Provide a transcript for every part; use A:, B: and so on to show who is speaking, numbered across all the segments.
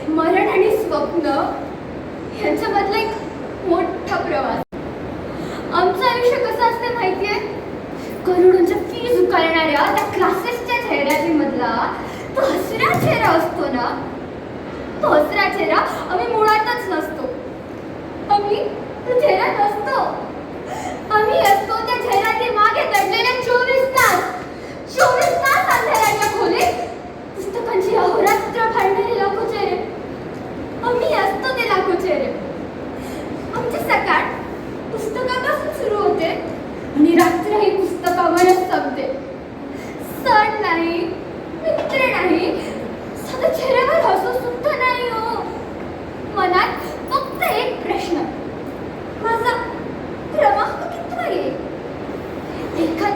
A: मरण आणि स्वप्न यांच्यामधला एक मोठा प्रवास. आमचं आयुष्य कसं असते माहितीये? करोडोंच्या फीज उकारणाऱ्या त्या क्लासेसच्या जाहिरातीमधला तो हसरा चेहरा असतो ना, तो हसरा चेहरा आम्ही मुळातच नसतो. आम्ही तो चेहरा नसतो. आम्ही असतो त्या जाहिराती मागे दडलेले 24 तास अंधाराच्या खोलीत पुस्तकांची अहोरात्र फाडणारे लाखो चेहरे. आम्ही असतो ते लाखो चेहरे. आमची सकाळ पुस्तकापासून सुरू होते आणि रात्र ही पुस्तकावरच संपते. सण नाही, मित्र नाही, साधा चेहऱ्यावर हसू सुद्धा नाही हो. मनात फक्त एक प्रश्न, माझा क्रमांक कितवा येईल? एका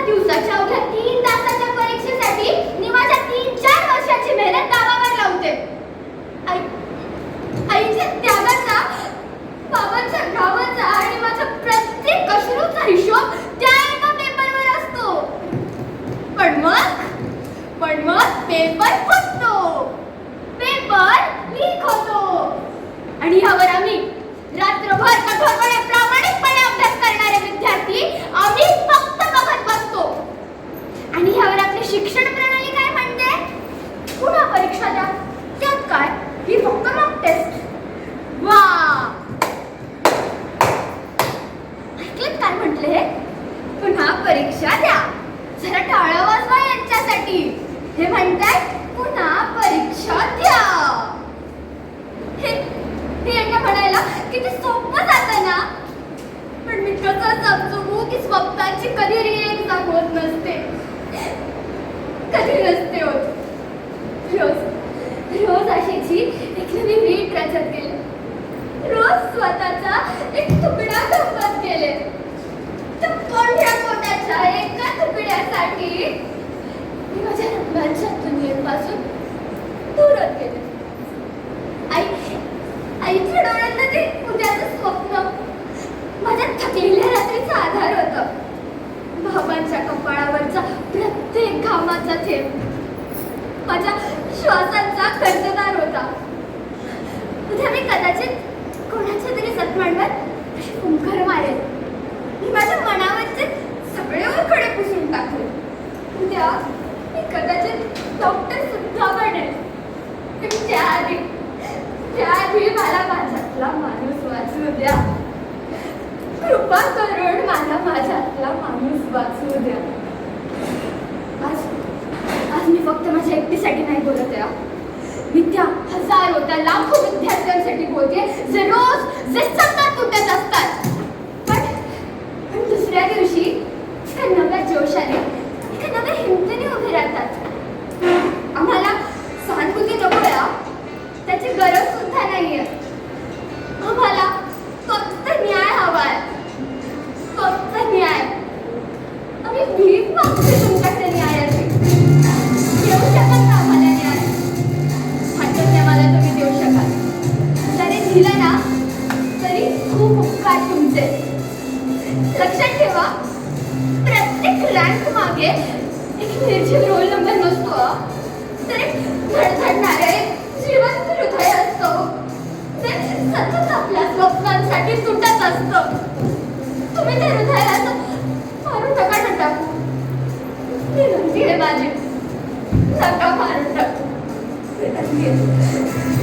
A: दिवसाच्या अवघ्या 3 तासाच्या परीक्षेसाठी मी माझ्या 3-4 वर्षाची मेहनत दाबावर लावते. आईच्या त्यागाचा, बाबांच्या गावाचा आणि माझ्या प्रत्येक अश्रूचा हिशोब त्या एका पेपरवर असतो. पण मग पेपर फुटतो, पेपर लीक होतो आणि यावर आम्ही रात्रभर कठोरपणे प्रामाणिकपणे अभ्यास करणारे विद्यार्थी आम्ही फक्त बघत बसतो. आणि यावर आपली शिक्षण प्रणाली काय म्हणते? पुन्हा परीक्षा द्या. त्यात काय? ही फक्त मॉक टेस्ट. वा, ऐकलं काय म्हटले? पुन्हा परीक्षा द्या. जरा टाळं वाजवा यांच्यासाठी. हे म्हणतात पुन्हा परीक्षा द्या. हे यांना म्हणायला किती सोपं जातं ना. पण मी कसं समजू की स्वप्नाची कधी एक्झाम होत नसते, कधी नसते होत. रोज अशीची एक नवी रीत रचत गेले. रोज स्वतःचा एक तुकडा गंमत गेले. त्या कोंढ्या कोट्याच्या एका तुकड्यासाठी मी माझ्या रंगांच्या दुनियेपासून दूरच गेले. आईच्या डोळ्यातलं ते उद्याचं स्वप्न माझ्या थकलेल्या रात्रीचा आधार होतं. बाबांच्या कपाळावरचा प्रत्येक घामाचा थेंब माझ्या श्वासांचा कर्जदार होता. उद्या मी कदाचित कोणाच्या तरी जखमांवर हुंकार मारेल. मी माझ्या मनावरचे सगळे ओरखडे पुसून टाकले. उद्या मी कदाचित डॉक्टर सुद्धा बनेल. त्याआधी मला माझ्यातला माणूस वाचू द्या. कृपा करून मला माझ्यातला माणूस वाचू द्या. आज मी फक्त माझ्या एकटीसाठी नाही बोलत आहे. मी त्या हजारो, त्या लाखो विद्यार्थ्यांसाठी बोलते जे रोज, जे सतत उठत असतात. पण दुसऱ्या दिवशी एका नव्या जोशाने, एका नव्या हिमतीने उभे राहतात. आम्हाला सहानुभूती नको आहे, त्याची गरज सुद्धा नाहीये. आम्हाला फक्त न्याय हवाय, फक्त न्याय. आम्ही भीक मागते तुमच्याकडे न्यायाची. देऊ शकाल ना आम्हाला न्याय? वाटत नाही मला तुम्ही देऊ शकाल. जरी दिलं ना तरी खूप उपकार तुमचे. लक्षात ठेवा, प्रत्येक रँक मागे एक निर्जीव रोल नंबर नसतो, तर एक धडधडणारे जिवंत हृदय असतो. ते सतत आपल्या स्वप्नांसाठी तुटत असतं. तुम्ही त्या हृदयाला मारून नका ना टाकू. विनंती आहे माझी, नका मारून टाकू. विनंती आहे.